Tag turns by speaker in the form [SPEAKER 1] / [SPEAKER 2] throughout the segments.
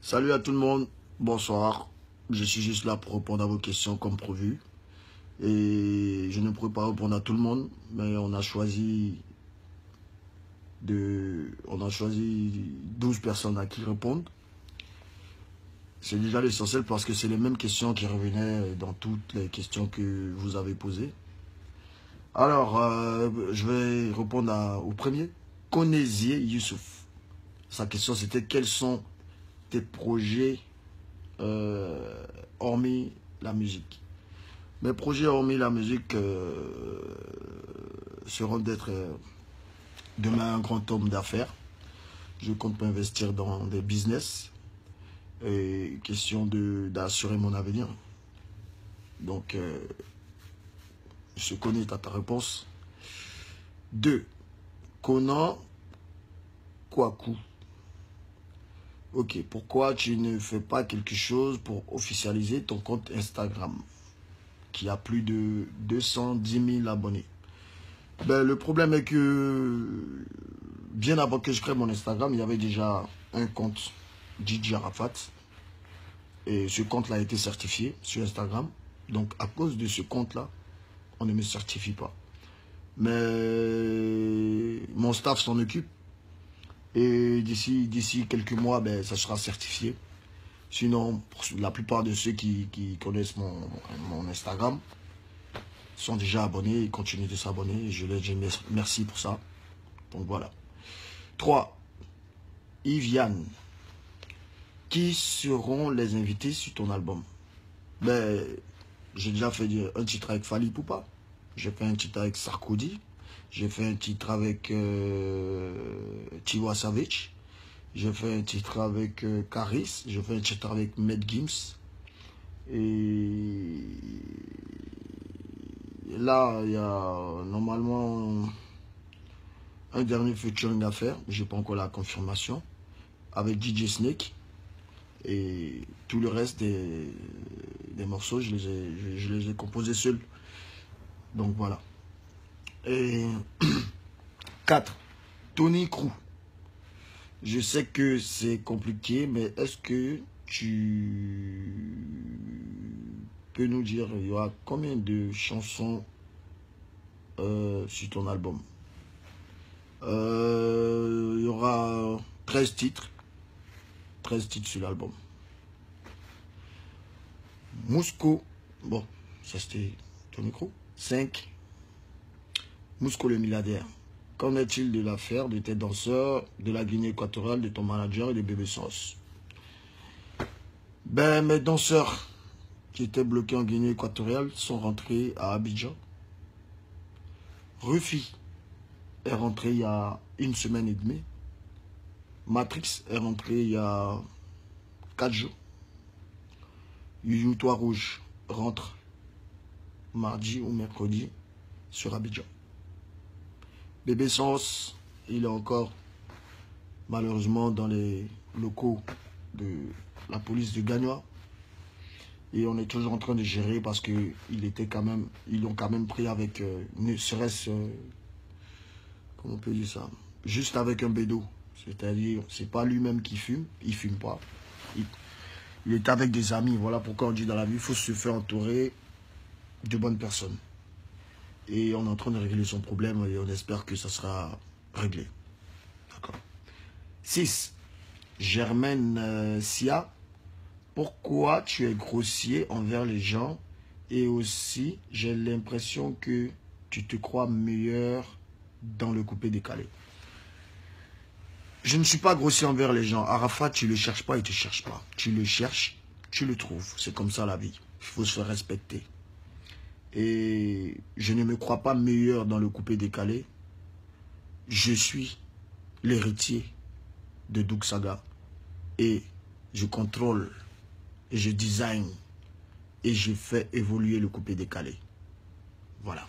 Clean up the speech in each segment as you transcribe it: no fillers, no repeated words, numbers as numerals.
[SPEAKER 1] Salut à tout le monde, bonsoir. Je suis juste là pour répondre à vos questions comme prévu. Et je ne pourrais pas répondre à tout le monde, mais on a choisi 12 personnes à qui répondre. C'est déjà l'essentiel parce que c'est les mêmes questions qui revenaient dans toutes les questions que vous avez posées. Alors, je vais répondre au premier. Konézié Youssouf. Sa question c'était quels sont tes projets hormis la musique. Mes projets hormis la musique seront d'être demain un grand homme d'affaires. Je compte m'investir dans des business et question d'assurer mon avenir. Donc, je connais ta réponse. 2. Conan Kwaku. Ok, pourquoi tu ne fais pas quelque chose pour officialiser ton compte Instagram qui a plus de 210 000 abonnés? Ben, le problème est que bien avant que je crée mon Instagram, il y avait déjà un compte DJ Arafat. Et ce compte-là a été certifié sur Instagram. Donc à cause de ce compte-là, on ne me certifie pas. Mais mon staff s'en occupe. Et d'ici quelques mois, ben, ça sera certifié. Sinon, pour la plupart de ceux qui connaissent mon Instagram sont déjà abonnés et continuent de s'abonner. Je leur dis merci pour ça. Donc voilà. 3. Yviane. Qui seront les invités sur ton album? Ben, j'ai déjà fait un titre avec Fally Poupa. J'ai fait un titre avec Sarkozy. J'ai fait un titre avec Tiwa Savage. J'ai fait un titre avec Karis. J'ai fait un titre avec Med Gims. Et là, il y a normalement un dernier featuring à faire. Je n'ai pas encore la confirmation. Avec DJ Snake. Et tout le reste des morceaux, je les ai composés seuls. Donc voilà. Et 4. Tony Crew. Je sais que c'est compliqué, mais est-ce que tu peux nous dire, il y aura combien de chansons sur ton album? Il y aura 13 titres. 13 titres sur l'album. Mosco. Bon, ça c'était Tony Crew. 5. Mosco le milliardaire. Qu'en est-il de l'affaire de tes danseurs, de la Guinée équatoriale, de ton manager et de Bébé Sens? Ben, mes danseurs qui étaient bloqués en Guinée équatoriale sont rentrés à Abidjan. Rufi est rentré il y a 1 semaine et demie. Matrix est rentré il y a 4 jours. Youyou Toit Rouge rentre mardi ou mercredi sur Abidjan. Bébé Sens, il est encore malheureusement dans les locaux de la police de Gagnoa. Et on est toujours en train de gérer parce que ils l'ont quand même pris avec, ne serait-ce, comment on peut dire ça, juste avec un bédo. C'est-à-dire, c'est pas lui-même qui fume, il fume pas. Il est avec des amis. Voilà pourquoi on dit dans la vie, il faut se faire entourer de bonnes personnes. Et on est en train de régler son problème et on espère que ça sera réglé. D'accord. 6. Germaine Sia. Pourquoi tu es grossier envers les gens? Et aussi, j'ai l'impression que tu te crois meilleur dans le coupé décalé. Je ne suis pas grossier envers les gens. Arafat, tu ne le cherches pas, il ne te cherche pas. Tu le cherches, tu le trouves. C'est comme ça la vie. Il faut se faire respecter. Et je ne me crois pas meilleur dans le coupé décalé. Je suis l'héritier de Doug Saga. Et je contrôle, et je design, et je fais évoluer le coupé décalé. Voilà.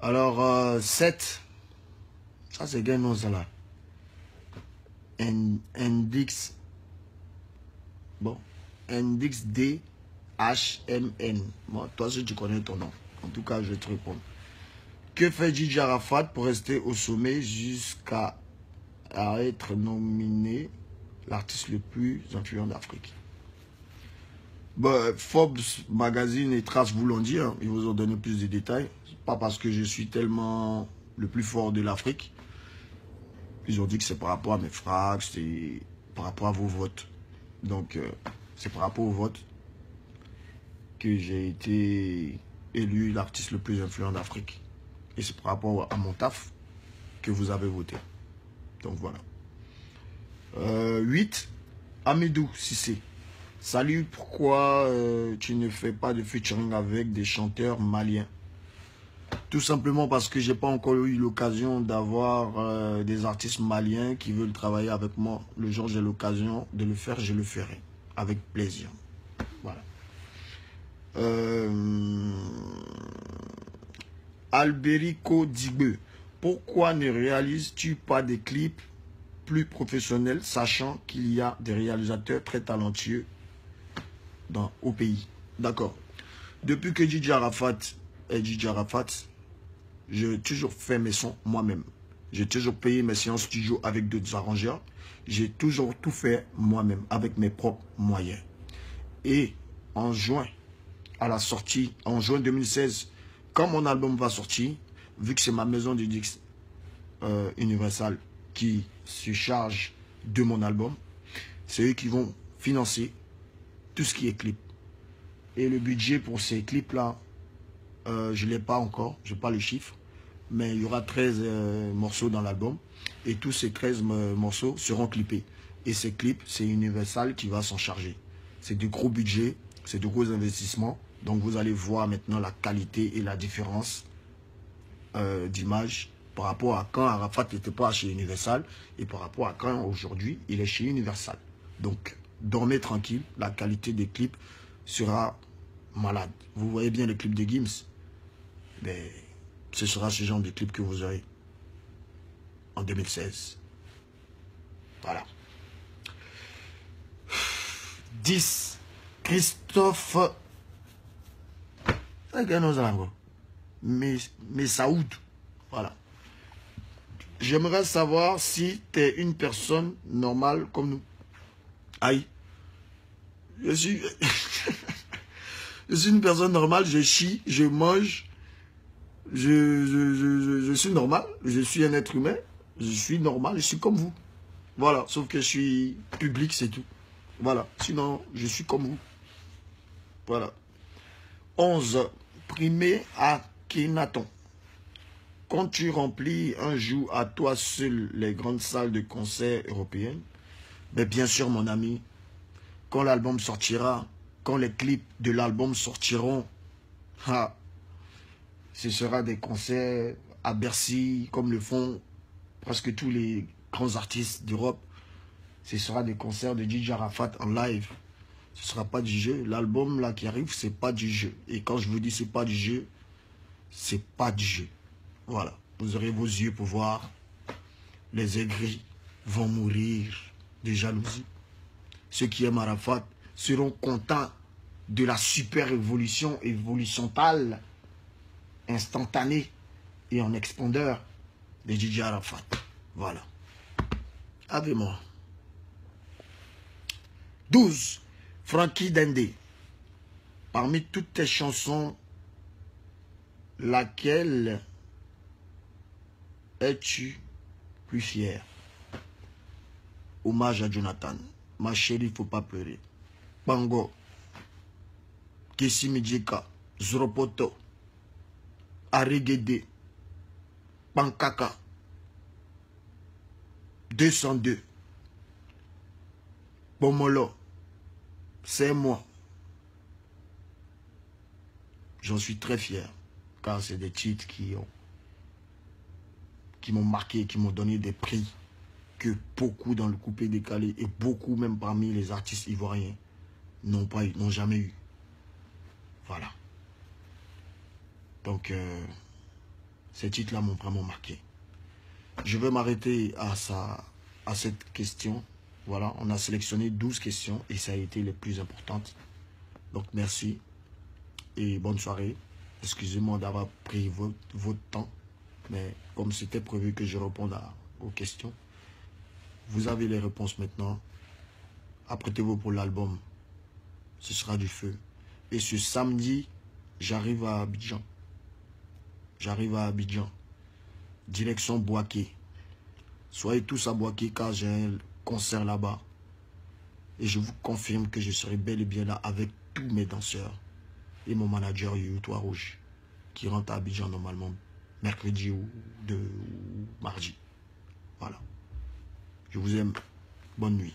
[SPEAKER 1] Alors, 7. Ça, c'est gain non, ça là. Index. Bon. Index D. HMN. Bon, toi, si tu connais ton nom. En tout cas, je vais te répondre. Que fait DJ Arafat pour rester au sommet jusqu'à être nominé l'artiste le plus influent d'Afrique. Bah, Forbes Magazine et Trace vous l'ont dit, hein, ils vous ont donné plus de détails. Pas parce que je suis tellement le plus fort de l'Afrique. Ils ont dit que c'est par rapport à mes frags, c'est par rapport à vos votes. Donc, c'est par rapport aux votes que j'ai été élu l'artiste le plus influent d'Afrique. Et c'est par rapport à mon taf que vous avez voté. Donc, voilà. 8. Amidou Sissé. Salut, pourquoi tu ne fais pas de featuring avec des chanteurs maliens? Tout simplement parce que j'ai pas encore eu l'occasion d'avoir des artistes maliens qui veulent travailler avec moi. Le jour où j'ai l'occasion de le faire, je le ferai. Avec plaisir. Voilà. Alberico Digbe. Pourquoi ne réalises-tu pas des clips plus professionnels, sachant qu'il y a des réalisateurs très talentueux au pays? D'accord. Depuis que DJ Arafat est DJ Arafat, j'ai toujours fait mes sons moi-même. J'ai toujours payé mes séances studio avec d'autres arrangeurs. J'ai toujours tout fait moi-même, avec mes propres moyens. Et en juin, à la sortie, en juin 2016, quand mon album va sortir, vu que c'est ma maison de disques Universal qui se charge de mon album, c'est eux qui vont financer tout ce qui est clip. Et le budget pour ces clips-là, je ne l'ai pas encore, je n'ai pas les chiffres, mais il y aura 13 morceaux dans l'album. Et tous ces 13 morceaux seront clippés. Et ces clips, c'est Universal qui va s'en charger. C'est de gros budgets, c'est de gros investissements. Donc vous allez voir maintenant la qualité et la différence d'image par rapport à quand Arafat n'était pas chez Universal et par rapport à quand aujourd'hui il est chez Universal. Donc dormez tranquille, la qualité des clips sera malade. Vous voyez bien le clip de Gims, mais ce sera ce genre de clip que vous aurez en 2016. Voilà. 10. Christophe mais Saoud. Voilà. J'aimerais savoir si tu es une personne normale comme nous. Aïe. Je suis... je suis une personne normale, je chie, je mange. Je suis normal. Je suis un être humain. Je suis normal, je suis comme vous. Voilà. Sauf que je suis public, c'est tout. Voilà. Sinon, je suis comme vous. Voilà. 11. Primé à Kenaton. Quand tu remplis un jour à toi seul les grandes salles de concert européennes, mais bien sûr mon ami, quand l'album sortira, quand les clips de l'album sortiront, ce sera des concerts à Bercy, comme le font presque tous les grands artistes d'Europe. Ce sera des concerts de DJ Arafat en live. Ce ne sera pas du jeu. L'album là qui arrive, c'est pas du jeu. Et quand je vous dis c'est pas du jeu, c'est pas du jeu. Voilà. Vous aurez vos yeux pour voir. Les aigris vont mourir de jalousie. Ceux qui aiment Arafat seront contents de la super évolution évolutionnelle, instantanée et en expandeur de DJ Arafat. Voilà. Avec moi. 12. Frankie Dende. Parmi toutes tes chansons, laquelle es-tu plus fier? Hommage à Jonathan. Ma chérie, faut pas pleurer. Bango. Kessi Midjeka. Zoropoto. Arigede. Pankaka. 202. Bomolo. C'est moi. J'en suis très fier. Car c'est des titres qui m'ont marqué, qui m'ont donné des prix que beaucoup dans le coupé décalé et beaucoup même parmi les artistes ivoiriens n'ont jamais eu. Voilà. Donc, ces titres-là m'ont vraiment marqué. Je vais m'arrêter à cette question. Voilà, on a sélectionné 12 questions et ça a été les plus importantes. Donc, merci et bonne soirée. Excusez-moi d'avoir pris votre temps, mais comme c'était prévu que je réponde aux questions, vous avez les réponses maintenant. Apprêtez-vous pour l'album. Ce sera du feu. Et ce samedi, j'arrive à Abidjan. J'arrive à Abidjan. Direction Bouaké. Soyez tous à Bouaké car j'ai un concert là-bas. Et je vous confirme que je serai bel et bien là avec tous mes danseurs. Et mon manager Yoyo Toit Rouge. Qui rentre à Abidjan normalement mercredi ou mardi. Voilà. Je vous aime. Bonne nuit.